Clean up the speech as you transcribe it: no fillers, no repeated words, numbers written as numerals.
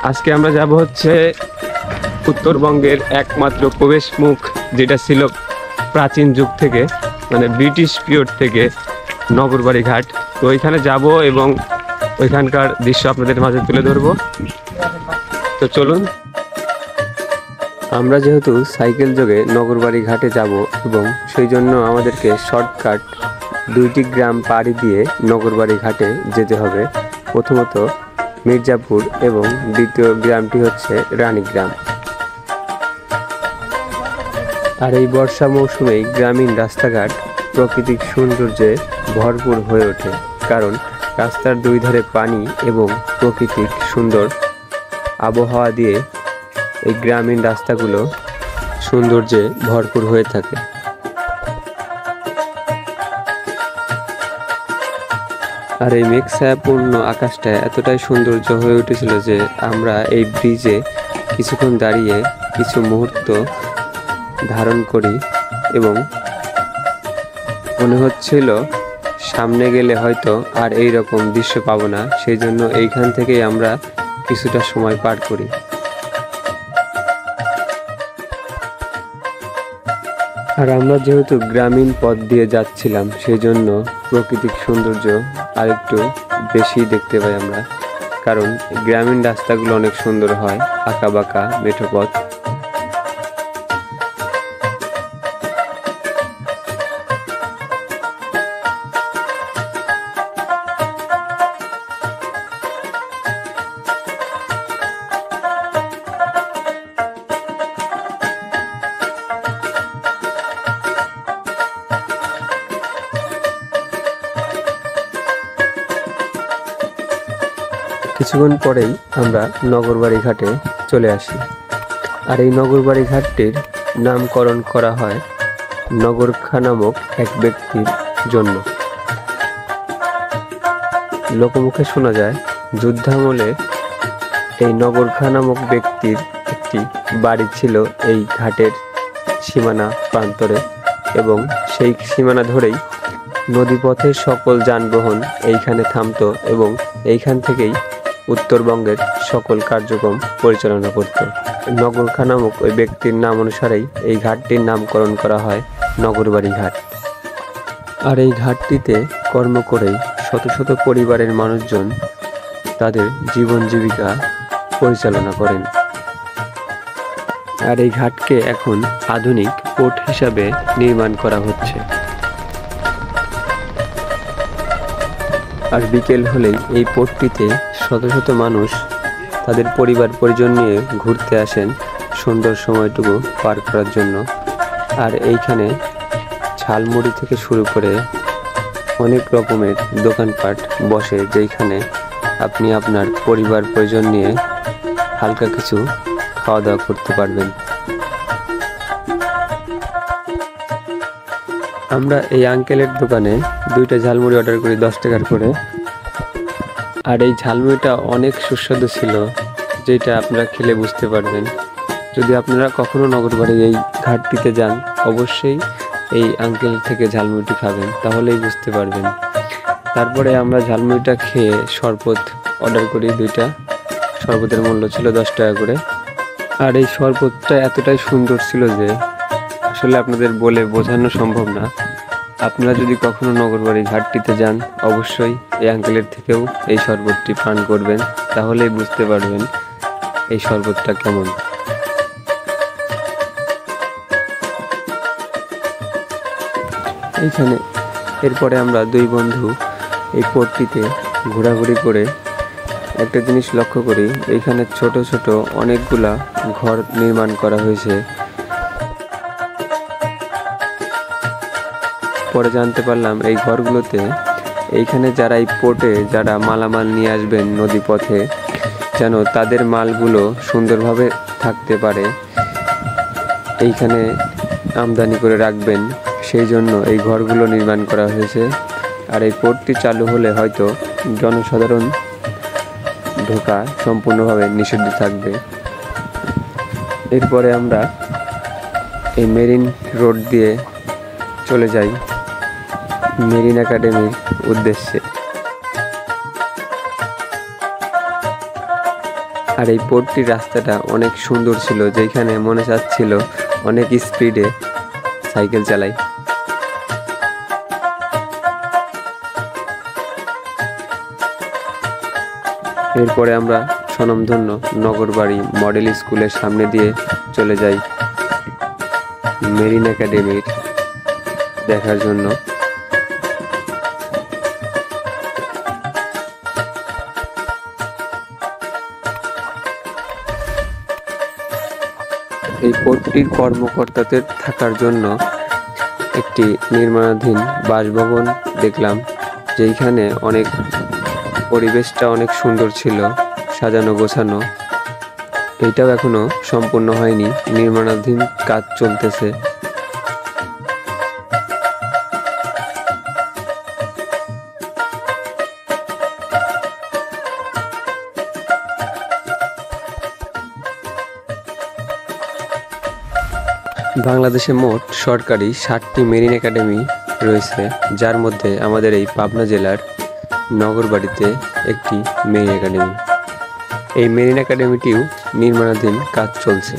আজকে আমরা যাব হচ্ছে উত্তরবঙ্গের একমাত্র প্রবেশ মুখ, যেটা ছিল প্রাচীন যুগ থেকে, মানে ব্রিটিশ পিরিয়ড থেকে, নগরবাড়ি ঘাট। তো ওইখানে যাব এবং ওইখানকার দৃশ্য আপনাদের মাঝে তুলে ধরবো। তো চলুন। আমরা যেহেতু সাইকেল যোগে নগরবাড়ি ঘাটে যাব এবং সেই জন্য আমাদেরকে শর্টকাট 2টি গ্রাম পাড়ি দিয়ে নগরবাড়ি ঘাটে যেতে হবে। প্রথমত মির্জাপুর এবং দ্বিতীয় গ্রামটি হচ্ছে রানীগ্রাম। আর এই বর্ষা মৌসুমে গ্রামীণ রাস্তাঘাট প্রাকৃতিক সৌন্দর্যে ভরপুর হয়ে ওঠে, কারণ রাস্তার দুই ধারে পানি এবং প্রাকৃতিক সুন্দর আবহাওয়া দিয়ে এই গ্রামীণ রাস্তাগুলো সৌন্দর্যে ভরপুর হয়ে থাকে। আর এই মেঘছায়াপূর্ণ আকাশটা এতটাই সৌন্দর্য হয়ে উঠেছিল যে আমরা এই ব্রিজে কিছুক্ষণ দাঁড়িয়ে কিছু মুহূর্ত ধারণ করি এবং মনে হচ্ছিল সামনে গেলে হয়তো আর এই রকম দৃশ্য পাবো না, সেই জন্য এইখান থেকেই আমরা কিছুটা সময় পার করি। আর আমরা যেহেতু গ্রামীণ পথ দিয়ে যাচ্ছিলাম, সেই জন্য প্রাকৃতিক সৌন্দর্য আরেকটু বেশি দেখতে পাই আমরা, কারণ গ্রামীণ রাস্তাগুলো অনেক সুন্দর হয়, আঁকা বাঁকা মেঠো পথ। কিছুক্ষণ পরেই আমরা নগরবাড়ি ঘাটে চলে আসি। আর এই নগরবাড়ি ঘাটটির নামকরণ করা হয় নগর খাঁ নামক এক ব্যক্তির জন্য। লোকমুখে শোনা যায় যুদ্ধামলে এই নগর খাঁ নামক ব্যক্তির একটি বাড়ি ছিল এই ঘাটের সীমানা প্রান্তরে, এবং সেই সীমানা ধরেই নদীপথের সকল যানবাহন এইখানে থামতো এবং এইখান থেকেই উত্তরবঙ্গের সকল কার্যক্রম পরিচালনা করত। নগর খাঁ নামক ওই ব্যক্তির নাম অনুসারেই এই ঘাটটির নামকরণ করা হয় নগরবাড়ি ঘাট। আর এই ঘাটটিতে কর্ম করেই শত শত পরিবারের মানুষজন তাদের জীবন জীবিকা পরিচালনা করেন। আর এই ঘাটকে এখন আধুনিক পোর্ট হিসাবে নির্মাণ করা হচ্ছে। আর বিকেল হলেই এই পোর্টটিতে শত শত মানুষ তাদের পরিবার পরিজন নিয়ে ঘুরতে আসেন সুন্দর সময়টুকু পার করার জন্য। আর এইখানে ঝালমুড়ি থেকে শুরু করে অনেক রকমের দোকানপাট বসে, যেইখানে আপনি আপনার পরিবার পরিজন নিয়ে হালকা কিছু খাওয়া দাওয়া করতে পারবেন। আমরা এই আঙ্কেলের দোকানে 2টা ঝালমুড়ি অর্ডার করি 10 টাকার করে। আর এই ঝালমুড়িটা অনেক সুস্বাদু ছিল, যেটা আপনারা খেলে বুঝতে পারবেন। যদি আপনারা কখনো নগরবাড়ি এই ঘাটটিতে যান, অবশ্যই এই আঙ্কেল থেকে ঝালমুড়িটি খাবেন, তাহলেই বুঝতে পারবেন। তারপরে আমরা ঝালমুড়িটা খেয়ে শরবত অর্ডার করি 2টা। শরবতের মূল্য ছিল 10 টাকা করে। আর এই শরবতটা এতটাই সুন্দর ছিল যে আসলে আপনাদের বলে বোঝানো সম্ভব না। আপনারা যদি কখনো নগরবাড়ি ঘাটটিতে যান, অবশ্যই এই আঙ্কেলের থেকেও এই শরবতটি পান করবেন, তাহলেই বুঝতে পারবেন এই শরবতটা কেমন। এইখানে এরপরে আমরা 2 বন্ধু এই পোর্টটিতে ঘোরাঘুরি করে একটা জিনিস লক্ষ্য করি, এইখানে ছোট ছোট অনেকগুলা ঘর নির্মাণ করা হয়েছে। পরে জানতে পারলাম এই ঘরগুলোতে এইখানে যারা এই পোর্টে যারা মালামাল নিয়ে আসবেন নদী পথে, যেন তাদের মালগুলো সুন্দরভাবে থাকতে পারে, এইখানে আমদানি করে রাখবেন, সেই জন্য এই ঘরগুলো নির্মাণ করা হয়েছে। আর এই পোর্টটি চালু হলে হয়তো জনসাধারণ ঢোকা সম্পূর্ণভাবে নিষিদ্ধ থাকবে। এরপরে আমরা এই মেরিন রোড দিয়ে চলে যাই মেরিন একাডেমির উদ্দেশ্যে। আর এই পোর্টটির রাস্তাটা অনেক সুন্দর ছিল, যেখানে মনে চাচ্ছিল অনেক স্পিডে সাইকেল চালাই। এরপরে আমরা স্বনামধন্য নগরবাড়ি মডেল স্কুলের সামনে দিয়ে চলে যাই মেরিন একাডেমির দেখার জন্য। এই পোর্টটির কর্মকর্তাদের থাকার জন্য একটি নির্মাণাধীন বাসভবন দেখলাম, যেখানে পরিবেশটা অনেক সুন্দর ছিল, সাজানো গোছানো। এইটাও এখনো সম্পূর্ণ হয়নি, নির্মাণাধীন কাজ চলতেছে। বাংলাদেশে মোট সরকারি 7টি মেরিন একাডেমি রয়েছে, যার মধ্যে আমাদের এই পাবনা জেলার নগরবাড়িতে একটি মেরিন একাডেমি। এই মেরিন একাডেমিটিও নির্মাণাধীন কাজ চলছে।